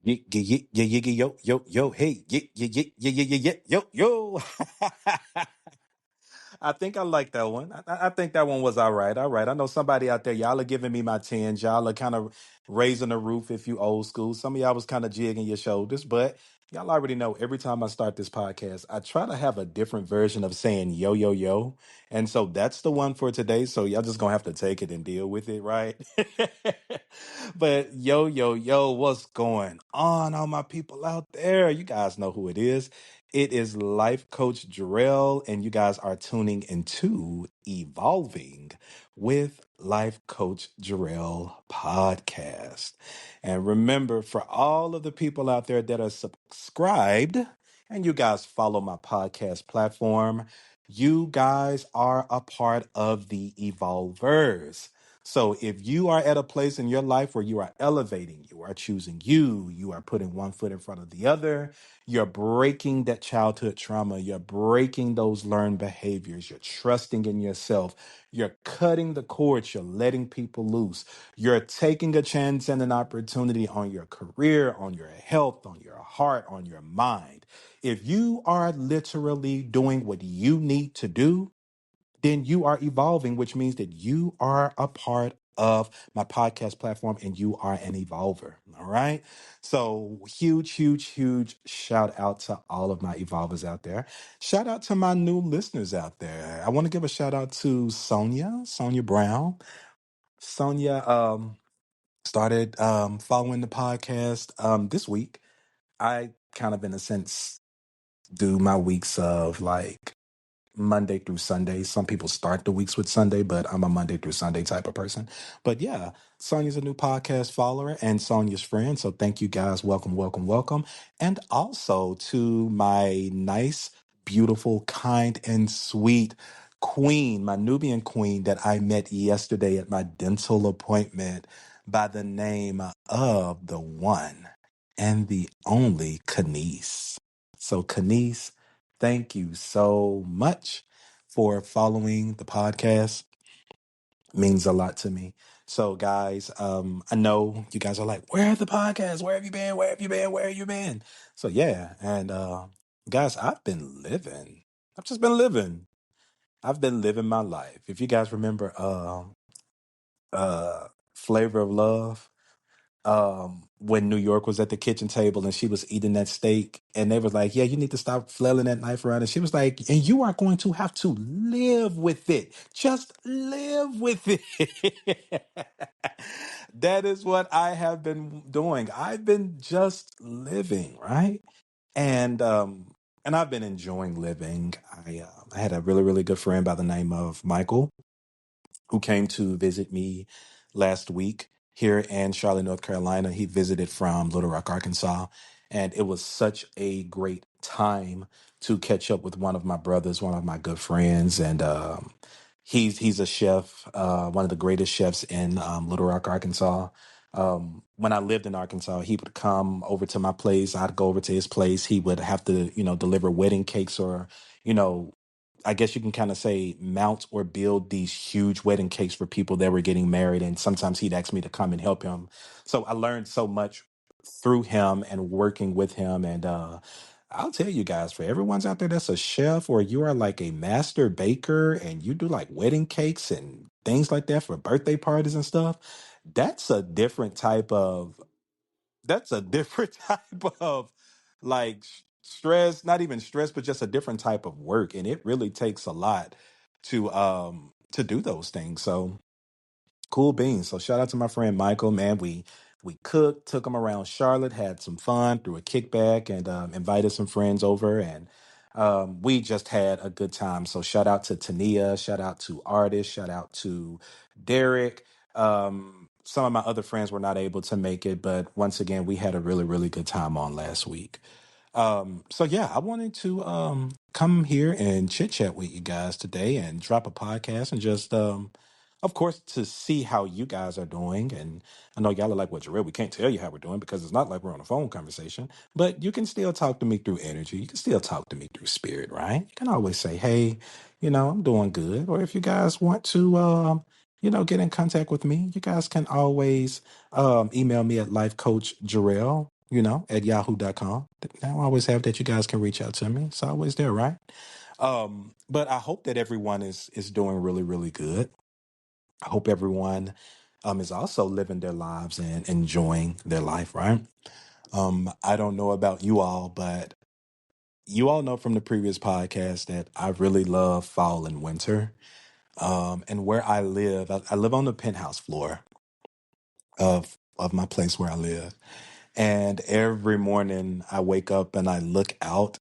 Yo, yo, yo, hey, yo, yo. I think I like that one. I think that one was all right. All right. I know somebody out there, y'all are giving me my tens. Y'all are kind of raising the roof if you old school. Some of y'all was kind of jigging your shoulders, but y'all already know every time I start this podcast, I try to have a different version of saying yo, yo, yo. And so that's the one for today. So y'all just gonna have to take it and deal with it, right? But yo, yo, yo, what's going on, all my people out there? You guys know who it is. It is Life Coach Jarrell, and you guys are tuning into Evolving with Life Coach Jarrell podcast. And remember, for all of the people out there that are subscribed and you guys follow my podcast platform, you guys are a part of the Evolvers. So if you are at a place in your life where you are elevating, you are choosing you are putting one foot in front of the other, you're breaking that childhood trauma, you're breaking those learned behaviors, you're trusting in yourself, you're cutting the cords, you're letting people loose, you're taking a chance and an opportunity on your career, on your health, on your heart, on your mind. If you are literally doing what you need to do, then you are evolving, which means that you are a part of my podcast platform and you are an evolver. All right. So huge, huge, huge shout out to all of my evolvers out there. Shout out to my new listeners out there. I want to give a shout out to Sonia Brown. Sonia started following the podcast this week. I kind of, in a sense, do my weeks of like Monday through Sunday. Some people start the weeks with Sunday, but I'm a Monday through Sunday type of person. But yeah, Sonia's a new podcast follower and Sonia's friend. So thank you guys. Welcome, welcome, welcome. And also to my nice, beautiful, kind, and sweet queen, my Nubian queen that I met yesterday at my dental appointment by the name of the one and the only Kanice. So, Kanice, thank you so much for following the podcast. Means a lot to me. So, guys, I know you guys are like, "Where are the podcasts? Where have you been? Where have you been? Where have you been?" So, yeah, and guys, I've been living. I've just been living. I've been living my life. If you guys remember, Flavor of Love, when New York was at the kitchen table and she was eating that steak and they was like, yeah, you need to stop flailing that knife around. And she was like, and you are going to have to live with it. Just live with it. That is what I have been doing. I've been just living, right? And I've been enjoying living. I had a really, really good friend by the name of Michael who came to visit me last week here in Charlotte, North Carolina. He visited from Little Rock, Arkansas, and it was such a great time to catch up with one of my brothers, one of my good friends, and he's a chef, one of the greatest chefs in Little Rock, Arkansas. When I lived in Arkansas, he would come over to my place. I'd go over to his place. He would have to, deliver wedding cakes or, you know, I guess you can kind of say mount or build these huge wedding cakes for people that were getting married. And sometimes he'd ask me to come and help him. So I learned so much through him and working with him. And I'll tell you guys, for everyone's out there that's a chef or you are like a master baker and you do like wedding cakes and things like that for birthday parties and stuff, that's a different type of that's a different type of like stress, not even stress, but just a different type of work. And it really takes a lot to do those things. So cool beans. So shout out to my friend Michael, man. We cooked, took him around Charlotte, had some fun, threw a kickback, and invited some friends over, and we just had a good time. So shout out to Tania, shout out to Artist, shout out to Derek. Some of my other friends were not able to make it, but once again, we had a really, really good time on last week. So yeah, I wanted to come here and chit chat with you guys today and drop a podcast and just of course to see how you guys are doing. And I know y'all are like, well, Jarrell, we can't tell you how we're doing because it's not like we're on a phone conversation, but you can still talk to me through energy. You can still talk to me through spirit, right? You can always say, hey, I'm doing good. Or if you guys want to get in contact with me, you guys can always email me at lifecoachjarrell at yahoo.com. I always have that you guys can reach out to me. It's always there, right? But I hope that everyone is doing really, really good. I hope everyone is also living their lives and enjoying their life, right? I don't know about you all, but you all know from the previous podcast that I really love fall and winter. And where I live on the penthouse floor of my place where I live. And every morning I wake up and I look out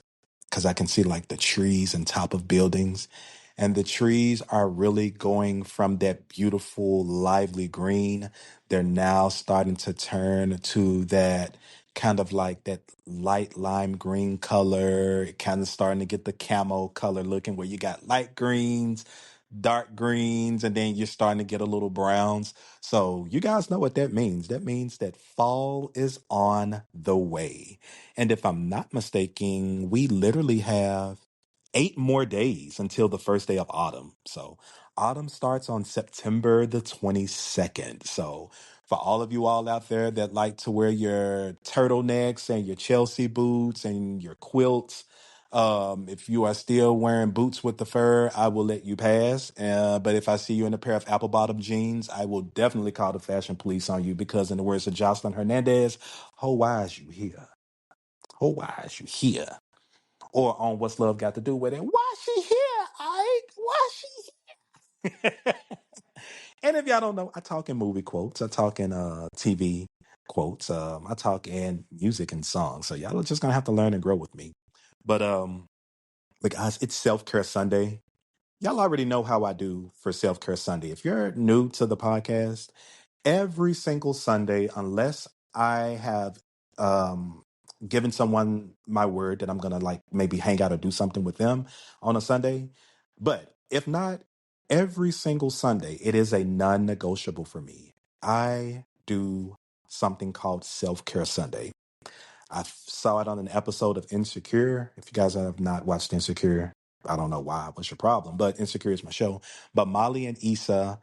because I can see like the trees and top of buildings. And the trees are really going from that beautiful, lively green. They're now starting to turn to that kind of like that light lime green color, kind of starting to get the camo color looking where you got light greens, dark greens, and then you're starting to get a little browns. So you guys know what that means. That means that fall is on the way. And if I'm not mistaken, we literally have 8 more days until the first day of autumn. So autumn starts on September the 22nd. So for all of you all out there that like to wear your turtlenecks and your Chelsea boots and your quilts, if you are still wearing boots with the fur, I will let you pass. But if I see you in a pair of apple bottom jeans, I will definitely call the fashion police on you because, in the words of Jocelyn Hernandez, "Ho, why is you here? Oh, why is you here?" Or on What's Love Got to Do with It? Why she here, Ike? Why she here? And if y'all don't know, I talk in movie quotes. I talk in TV quotes. I talk in music and songs. So y'all are just gonna have to learn and grow with me. But like guys, it's Self Care Sunday. Y'all already know how I do for Self Care Sunday. If you're new to the podcast, every single Sunday, unless I have um, given someone my word that I'm gonna like maybe hang out or do something with them on a Sunday. But if not, every single Sunday, it is a non negotiable for me. I do something called Self Care Sunday. I saw it on an episode of Insecure. If you guys have not watched Insecure, I don't know why. What's your problem? But Insecure is my show. But Molly and Issa,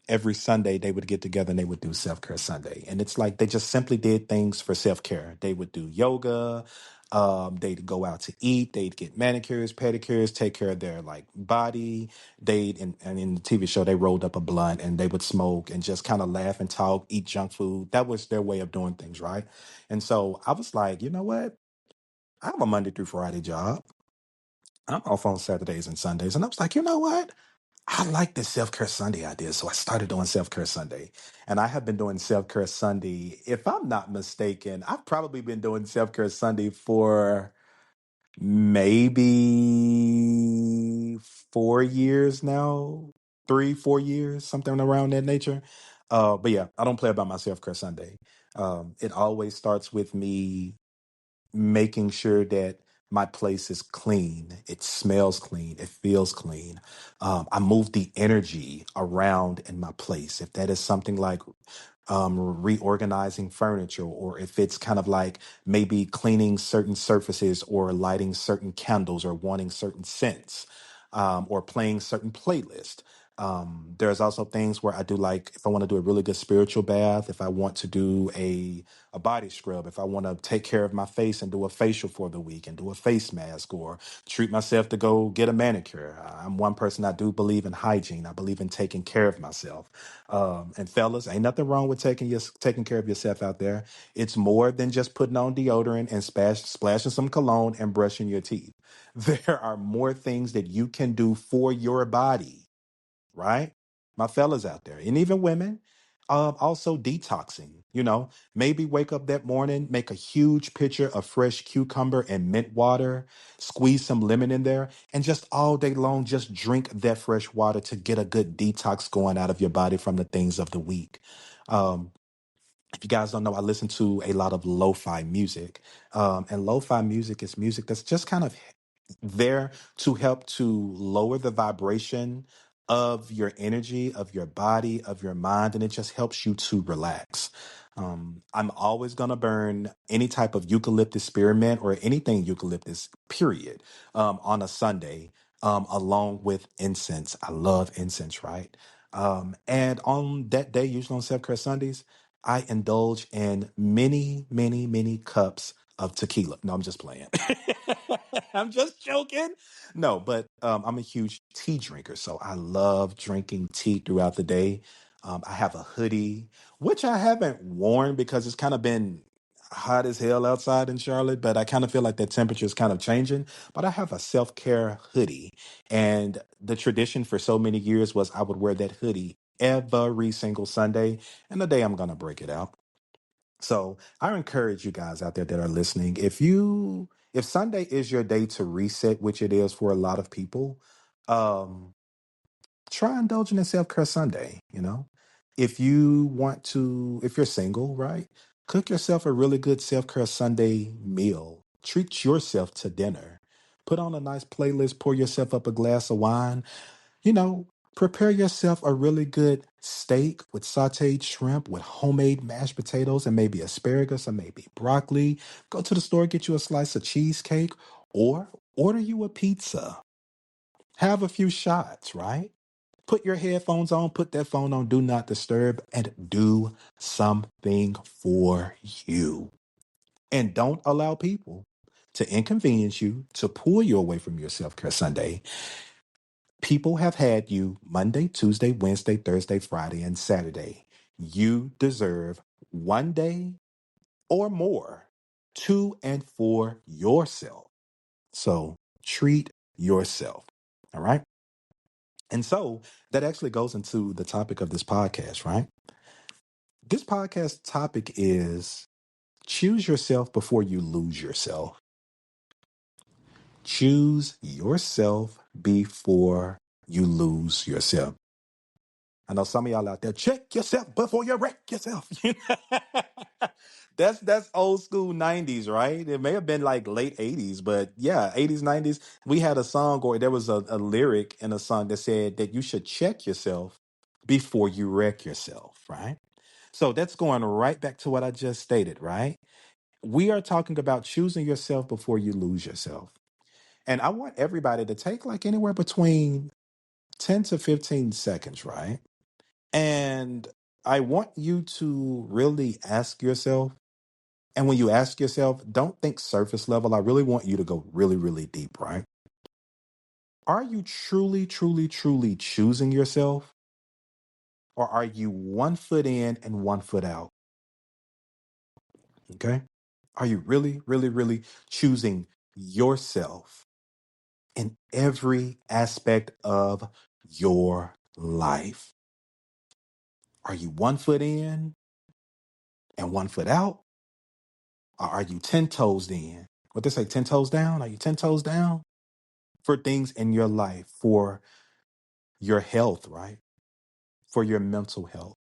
every Sunday they would get together and they would do Self Care Sunday, and it's like they just simply did things for self care. They would do yoga. They'd go out to eat. They'd get manicures, pedicures, take care of their like body. And in the TV show they rolled up a blunt and they would smoke and just kind of laugh and talk, eat junk food. That was their way of doing things, right? And so I was like, you know what? I have a Monday through Friday job. I'm off on Saturdays and Sundays. And I was like, you know what? I like this Self Care Sunday idea. So I started doing Self Care Sunday. And I have been doing Self Care Sunday, if I'm not mistaken, I've probably been doing Self Care Sunday for maybe 4 years now, 3, 4 years, something around that nature. But yeah, I don't play about my Self Care Sunday. It always starts with me making sure that my place is clean. It smells clean. It feels clean. I move the energy around in my place. If that is something like reorganizing furniture, or if it's kind of like maybe cleaning certain surfaces or lighting certain candles or wanting certain scents, or playing certain playlists. There's also things where I do like if I want to do a really good spiritual bath, if I want to do a body scrub, if I want to take care of my face and do a facial for the week and do a face mask or treat myself to go get a manicure. I'm one person, I do believe in hygiene. I believe in taking care of myself. And fellas, ain't nothing wrong with taking care of yourself out there. It's more than just putting on deodorant and splashing some cologne and brushing your teeth. There are more things that you can do for your body, right? My fellas out there, and even women, also detoxing. Maybe wake up that morning, make a huge pitcher of fresh cucumber and mint water, squeeze some lemon in there, and just all day long, just drink that fresh water to get a good detox going out of your body from the things of the week. Um, if you guys don't know, I listen to a lot of lo-fi music. And lo-fi music is music that's just kind of there to help to lower the vibration of your energy, of your body, of your mind, and it just helps you to relax. I'm always going to burn any type of eucalyptus spearmint or anything eucalyptus, period, on a Sunday, along with incense. I love incense, right? And on that day, usually on Self Care Sundays, I indulge in many, many, many cups of tequila. No, I'm just playing. I'm just joking. No, but I'm a huge tea drinker, so I love drinking tea throughout the day. I have a hoodie, which I haven't worn because it's kind of been hot as hell outside in Charlotte, but I kind of feel like the temperature is kind of changing. But I have a self care hoodie, and the tradition for so many years was I would wear that hoodie every single Sunday, and the day I'm going to break it out. So I encourage you guys out there that are listening, if Sunday is your day to reset, which it is for a lot of people, um, try indulging in self-care Sunday, you know. If you're single, right? Cook yourself a really good self-care Sunday meal. Treat yourself to dinner. Put on a nice playlist, pour yourself up a glass of wine, you know, prepare yourself a really good steak with sauteed shrimp, with homemade mashed potatoes and maybe asparagus or maybe broccoli. Go to the store, get you a slice of cheesecake, or order you a pizza. Have a few shots, right? Put your headphones on, put that phone on, do not disturb, and do something for you. And don't allow people to inconvenience you, to pull you away from your self care Sunday. People have had you Monday, Tuesday, Wednesday, Thursday, Friday, and Saturday. You deserve one day or more to and for yourself. So treat yourself. All right. And so that actually goes into the topic of this podcast, right? This podcast topic is choose yourself before you lose yourself. Choose yourself before you lose yourself. I know some of y'all out there, check yourself before you wreck yourself. That's old school 90s, right? It may have been like late 80s, but yeah, 80s, 90s. We had a song, or there was a lyric in a song that said that you should check yourself before you wreck yourself, right? So that's going right back to what I just stated, right? We are talking about choosing yourself before you lose yourself. And I want everybody to take like anywhere between 10 to 15 seconds, right? And I want you to really ask yourself, and when you ask yourself, don't think surface level. I really want you to go really, really deep, right? Are you truly, truly, truly choosing yourself? Or are you one foot in and one foot out? Okay. Are you really, really, really choosing yourself in every aspect of your life? Are you one foot in and one foot out? Or are you 10 toes in? What they say, 10 toes down? Are you 10 toes down for things in your life, for your health, right? For your mental health,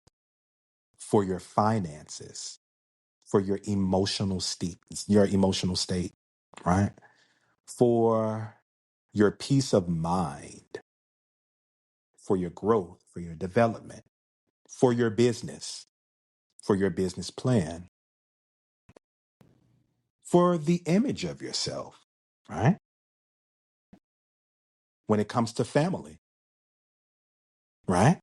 for your finances, for your emotional state, right? For your peace of mind, for your growth, for your development, for your business plan, for the image of yourself, right? When it comes to family, right?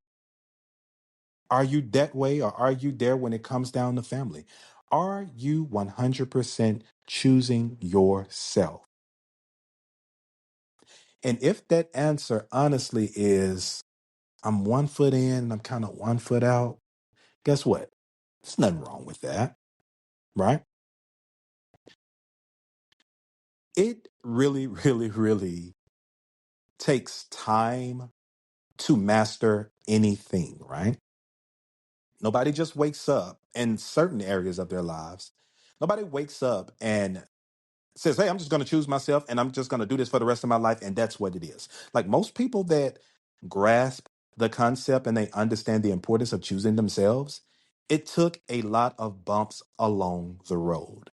Are you that way, or are you there when it comes down to family? Are you 100% choosing yourself? And if that answer honestly is, I'm one foot in and I'm kind of one foot out, guess what? There's nothing wrong with that, right? It really, really, really takes time to master anything, right? Nobody just wakes up in certain areas of their lives. Nobody wakes up and says, hey, I'm just going to choose myself and I'm just going to do this for the rest of my life. And that's what it is. Like most people that grasp the concept and they understand the importance of choosing themselves, it took a lot of bumps along the road.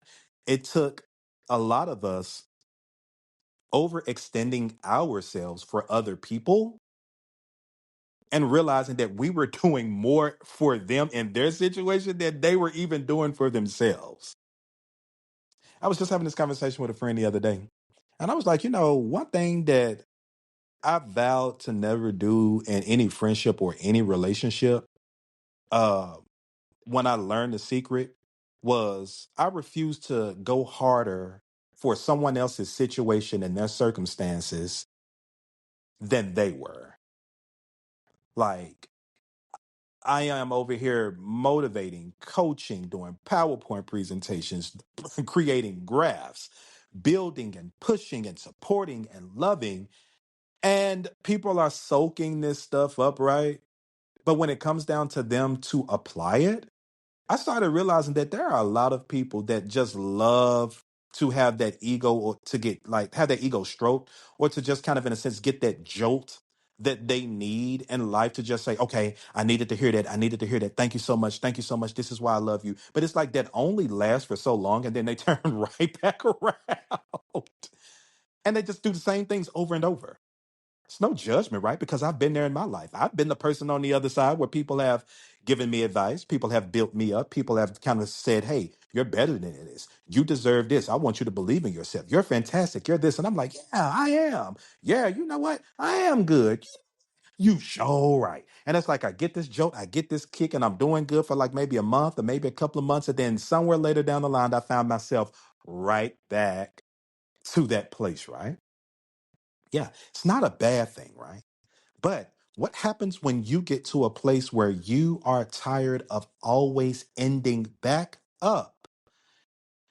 It took a lot of us overextending ourselves for other people and realizing that we were doing more for them in their situation than they were even doing for themselves. I was just having this conversation with a friend the other day. And I was like, one thing that I vowed to never do in any friendship or any relationship, uh, when I learned the secret was I refused to go harder for someone else's situation and their circumstances than they were. Like, I am over here motivating, coaching, doing PowerPoint presentations, creating graphs, building and pushing and supporting and loving. And people are soaking this stuff up, right? But when it comes down to them to apply it, I started realizing that there are a lot of people that just love to have that ego or to get like have that ego stroked or to just kind of in a sense get that jolt that they need in life to just say, okay, I needed to hear that. I needed to hear that. Thank you so much. Thank you so much. This is why I love you. But it's like that only lasts for so long and then they turn right back around and they just do the same things over and over. It's no judgment, right? Because I've been there in my life. I've been the person on the other side where people have given me advice. People have built me up. People have kind of said, hey, you're better than this. You deserve this. I want you to believe in yourself. You're fantastic. You're this. And I'm like, yeah, I am. Yeah, you know what? I am good. You show right. And it's like I get this joke, I get this kick, and I'm doing good for like maybe a month or maybe a couple of months. And then somewhere later down the line, I found myself right back to that place, right? Yeah, it's not a bad thing, right? But what happens when you get to a place where you are tired of always ending back up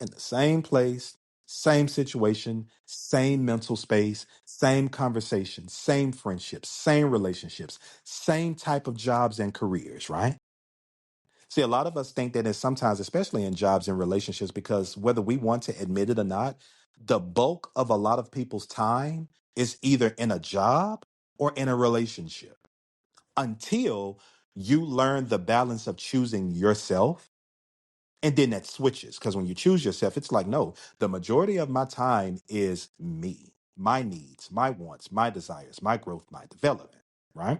in the same place, same situation, same mental space, same conversation, same friendships, same relationships, same type of jobs and careers, right? See, a lot of us think that it's sometimes, especially in jobs and relationships, because whether we want to admit it or not, the bulk of a lot of people's time is either in a job or in a relationship until you learn the balance of choosing yourself. And then that switches because when you choose yourself, it's like, no, the majority of my time is me, my needs, my wants, my desires, my growth, my development, right?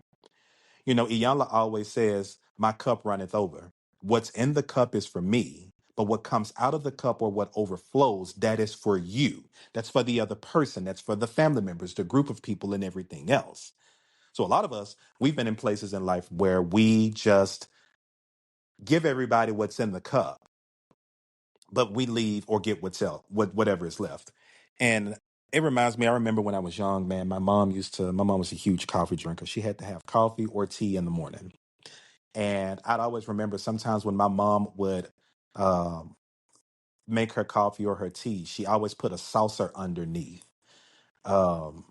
You know, Iyanla always says, my cup runneth over. What's in the cup is for me, but what comes out of the cup or what overflows, that is for you. That's for the other person. That's for the family members, the group of people, and everything else. So a lot of us, we've been in places in life where we just give everybody what's in the cup, but we leave or get whatever is left. And it reminds me, I remember when I was young, man, my mom was a huge coffee drinker. She had to have coffee or tea in the morning. And I'd always remember sometimes when my mom would um, make her coffee or her tea, she always put a saucer underneath. Um,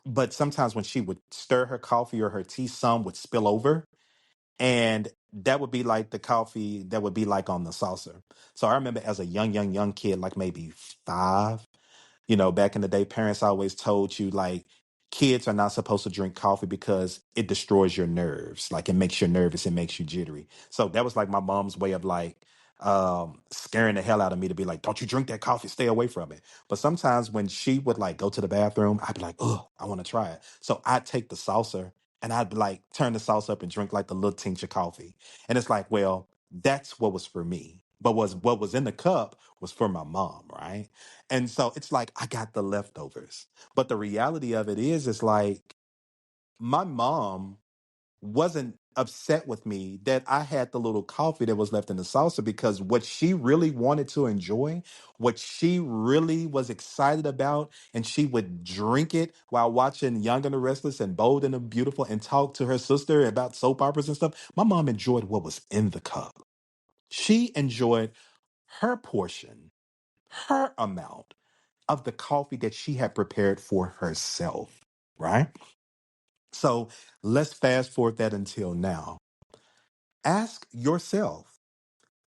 but sometimes when she would stir her coffee or her tea, some would spill over. And that would be like the coffee that would be like on the saucer. So I remember as a young kid, like maybe 5, you know, back in the day, parents always told you like kids are not supposed to drink coffee because it destroys your nerves. Like it makes you nervous, it makes you jittery. So that was like my mom's way of like scaring the hell out of me to be like, don't you drink that coffee, stay away from it. But sometimes when she would like go to the bathroom, I'd be like, oh, I want to try it. So I'd take the saucer and I'd like turn the sauce up and drink like the little tincture coffee. And it's like, well, that's what was for me. But was what was in the cup was for my mom, right? And so it's like I got the leftovers. But the reality of it is like my mom wasn't upset with me that I had the little coffee that was left in the saucer because what she really wanted to enjoy, what she really was excited about, and she would drink it while watching Young and the Restless and Bold and the Beautiful and talk to her sister about soap operas and stuff. My mom enjoyed what was in the cup. She enjoyed her portion, her amount of the coffee that she had prepared for herself, right? So let's fast forward that until now. Ask yourself,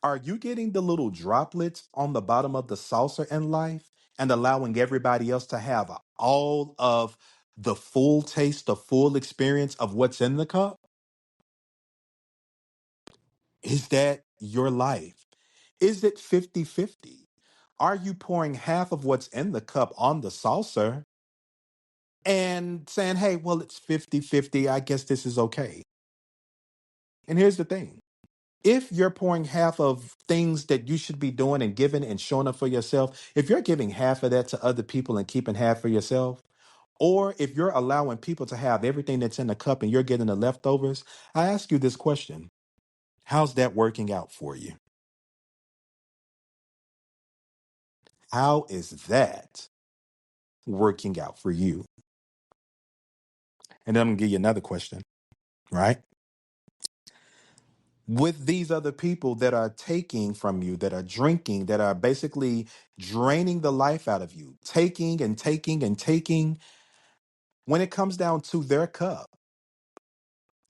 are you getting the little droplets on the bottom of the saucer in life and allowing everybody else to have all of the full taste, the full experience of what's in the cup? Is that your life? Is it 50-50? Are you pouring half of what's in the cup on the saucer and saying, hey, well, it's 50-50. I guess this is okay. And here's the thing. If you're pouring half of things that you should be doing and giving and showing up for yourself, if you're giving half of that to other people and keeping half for yourself, or if you're allowing people to have everything that's in the cup and you're getting the leftovers, I ask you this question. How's that working out for you? How is that working out for you? And then I'm going to give you another question, right? With these other people that are taking from you, that are drinking, that are basically draining the life out of you, taking and taking and taking, when it comes down to their cup,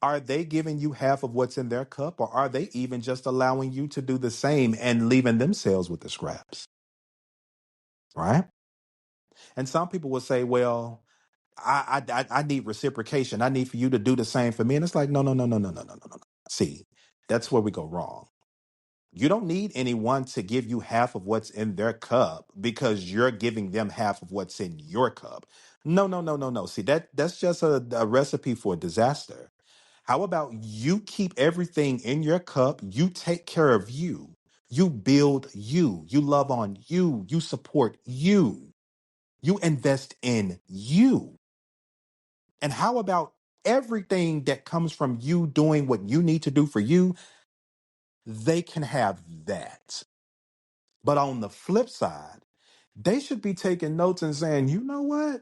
are they giving you half of what's in their cup, or are they even just allowing you to do the same and leaving themselves with the scraps? Right? And some people will say, well, I need reciprocation. I need for you to do the same for me. And it's like, no, no, no, no, no, no, no, no, no. See, that's where we go wrong. You don't need anyone to give you half of what's in their cup because you're giving them half of what's in your cup. No, no, no, no, no. See, that's just a recipe for disaster. How about you keep everything in your cup? You take care of you. You build you. You love on you. You support you. You invest in you. And how about everything that comes from you doing what you need to do for you? They can have that. But on the flip side, they should be taking notes and saying, you know what?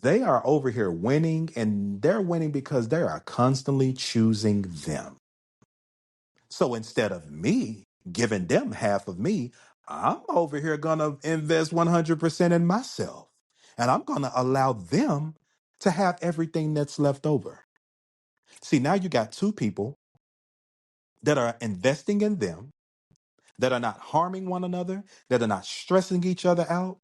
They are over here winning, and they're winning because they are constantly choosing them. So instead of me giving them half of me, I'm over here going to invest 100% in myself. And I'm going to allow them to have everything that's left over. See, now you got two people that are investing in them, that are not harming one another, that are not stressing each other out.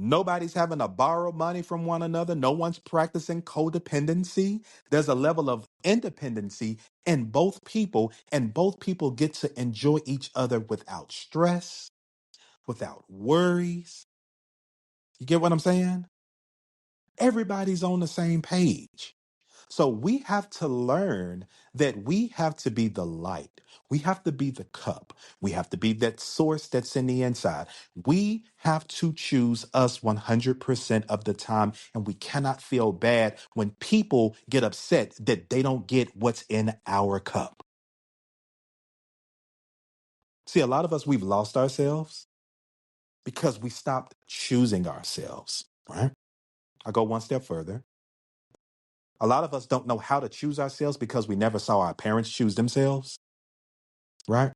Nobody's having to borrow money from one another. No one's practicing codependency. There's a level of independency in both people, and both people get to enjoy each other without stress, without worries. You get what I'm saying? Everybody's on the same page. So we have to learn that we have to be the light. We have to be the cup. We have to be that source that's in the inside. We have to choose us 100% of the time. And we cannot feel bad when people get upset that they don't get what's in our cup. See, a lot of us, we've lost ourselves because we stopped choosing ourselves, right? I go one step further. A lot of us don't know how to choose ourselves because we never saw our parents choose themselves, right?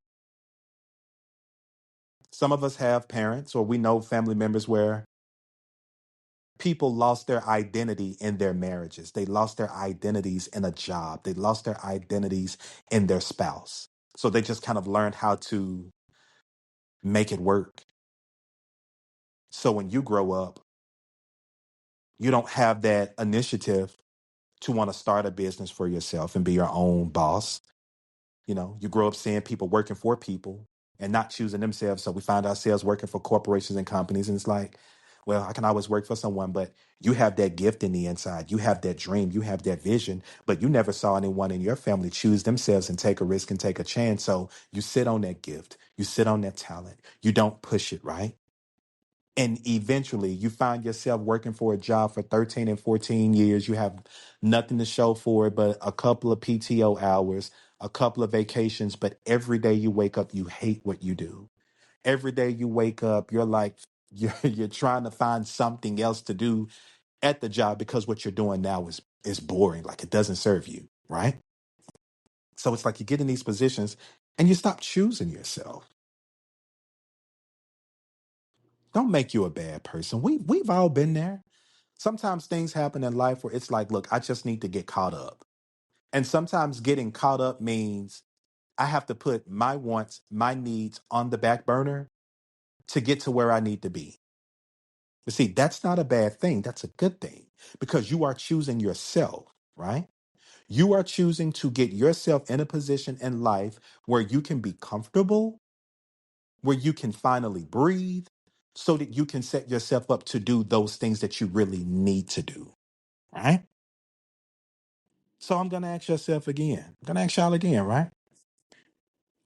Some of us have parents or we know family members where people lost their identity in their marriages. They lost their identities in a job. They lost their identities in their spouse. So they just kind of learned how to make it work. So when you grow up, you don't have that initiative to want to start a business for yourself and be your own boss. You know, you grow up seeing people working for people and not choosing themselves. So we find ourselves working for corporations and companies. And it's like, well, I can always work for someone, but you have that gift in the inside. You have that dream. You have that vision, but you never saw anyone in your family choose themselves and take a risk and take a chance. So you sit on that gift. You sit on that talent. You don't push it, right? And eventually you find yourself working for a job for 13 and 14 years. You have nothing to show for it but a couple of PTO hours, a couple of vacations. But every day you wake up, you hate what you do. Every day you wake up, you're like, you're trying to find something else to do at the job because what you're doing now is boring. Like it doesn't serve you, right? So it's like you get in these positions and you stop choosing yourself. Don't make you a bad person. We've all been there. Sometimes things happen in life where it's like, look, I just need to get caught up. And sometimes getting caught up means I have to put my wants, my needs on the back burner to get to where I need to be. But see, that's not a bad thing. That's a good thing because you are choosing yourself, right? You are choosing to get yourself in a position in life where you can be comfortable, where you can finally breathe, so that you can set yourself up to do those things that you really need to do, right? So I'm going to ask yourself again. I'm going to ask y'all again, right?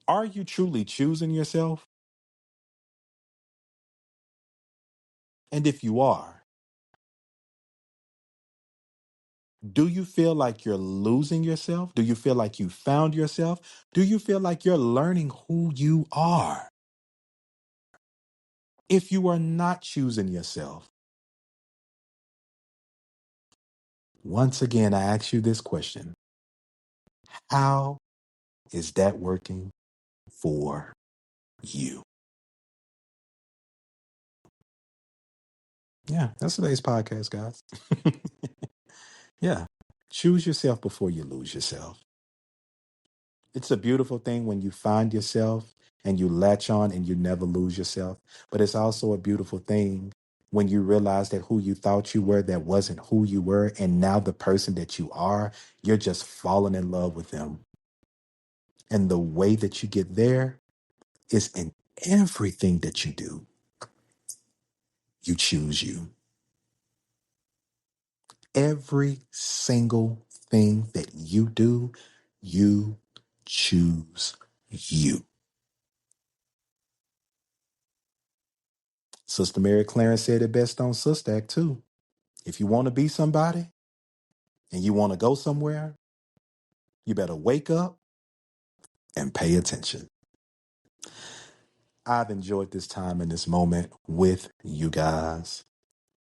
Are you truly choosing yourself? And if you are, Do you feel like you're losing yourself? Do you feel like you found yourself? Do you feel like you're learning who you are? If you are not choosing yourself, once again, I ask you this question: how is that working for you? Yeah, that's today's podcast, guys. Yeah. Choose yourself before you lose yourself. It's a beautiful thing when you find yourself and you latch on and you never lose yourself. But it's also a beautiful thing when you realize that who you thought you were, that wasn't who you were. And now the person that you are, you're just falling in love with them. And the way that you get there is in everything that you do. You choose you. Every single thing that you do, you choose you. Sister Mary Clarence said it best on Sister Act too. If you want to be somebody and you want to go somewhere, you better wake up and pay attention. I've enjoyed this time and this moment with you guys.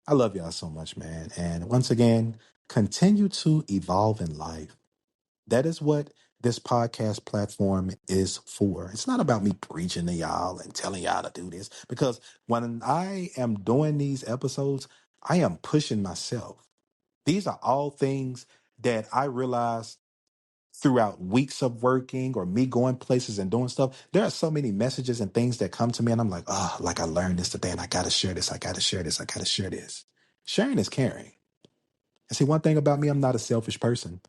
I love y'all so much, man. And once again, continue to evolve in life. That is what this podcast platform is for. It's not about me preaching to y'all and telling y'all to do this, because when I am doing these episodes, I am pushing myself. These are all things that I realize throughout weeks of working or me going places and doing stuff. There are so many messages and things that come to me, and I'm like, oh, like I learned this today and I got to share this. I got to share this. I got to share this. Sharing is caring. And see, one thing about me, I'm not a selfish person.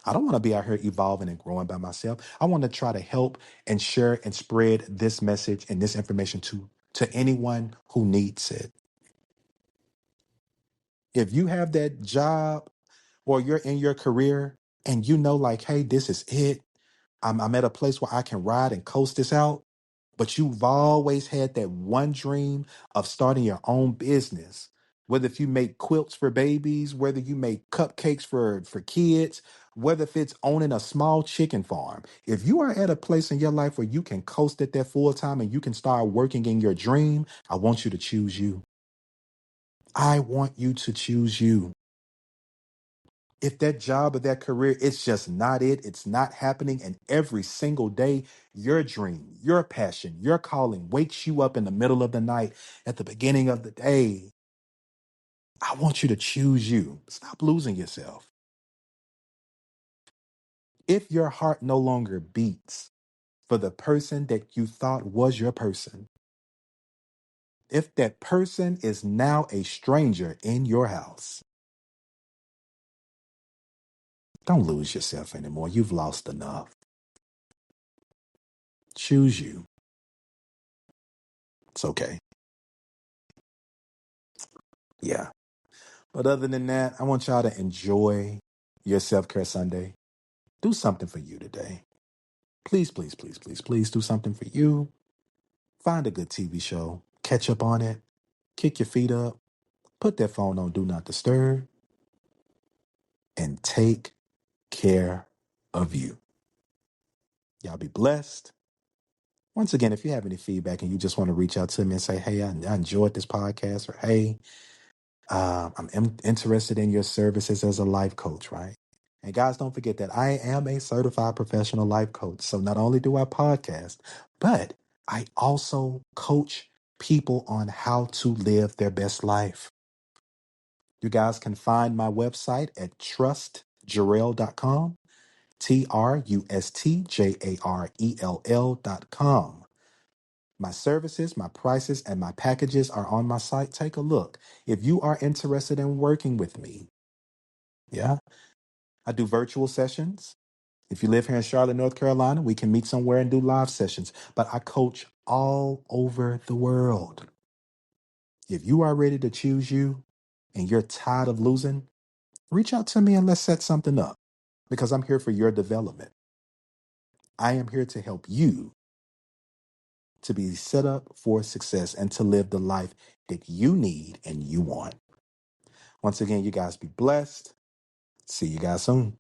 I don't want to be out here evolving and growing by myself. I want to try to help and share and spread this message and this information to anyone who needs it. If you have that job or you're in your career and you know, like, hey, this is it. I'm at a place where I can ride and coast this out. But you've always had that one dream of starting your own business. Whether if you make quilts for babies, whether you make cupcakes for kids, whether if it's owning a small chicken farm. If you are at a place in your life where you can coast at that full time and you can start working in your dream, I want you to choose you. I want you to choose you. If that job or that career, it's just not it, it's not happening, and every single day, your dream, your passion, your calling wakes you up in the middle of the night, at the beginning of the day, I want you to choose you. Stop losing yourself. If your heart no longer beats for the person that you thought was your person, if that person is now a stranger in your house, don't lose yourself anymore. You've lost enough. Choose you. It's okay. Yeah. But other than that, I want y'all to enjoy your self care Sunday. Do something for you today. Please, please, please, please, please do something for you. Find a good TV show, catch up on it, kick your feet up, put that phone on Do Not Disturb, and take care of you. Y'all be blessed. Once again, if you have any feedback and you just want to reach out to me and say, hey, I enjoyed this podcast, or hey, interested in your services as a life coach, right? And guys, don't forget that I am a certified professional life coach. So not only do I podcast, but I also coach people on how to live their best life. You guys can find my website at trustjarrell.com, TRUSTJARELL.com. My services, my prices, and my packages are on my site. Take a look. If you are interested in working with me, yeah, I do virtual sessions. If you live here in Charlotte, North Carolina, we can meet somewhere and do live sessions. But I coach all over the world. If you are ready to choose you and you're tired of losing, reach out to me and let's set something up, because I'm here for your development. I am here to help you to be set up for success and to live the life that you need and you want. Once again, you guys be blessed. See you guys soon.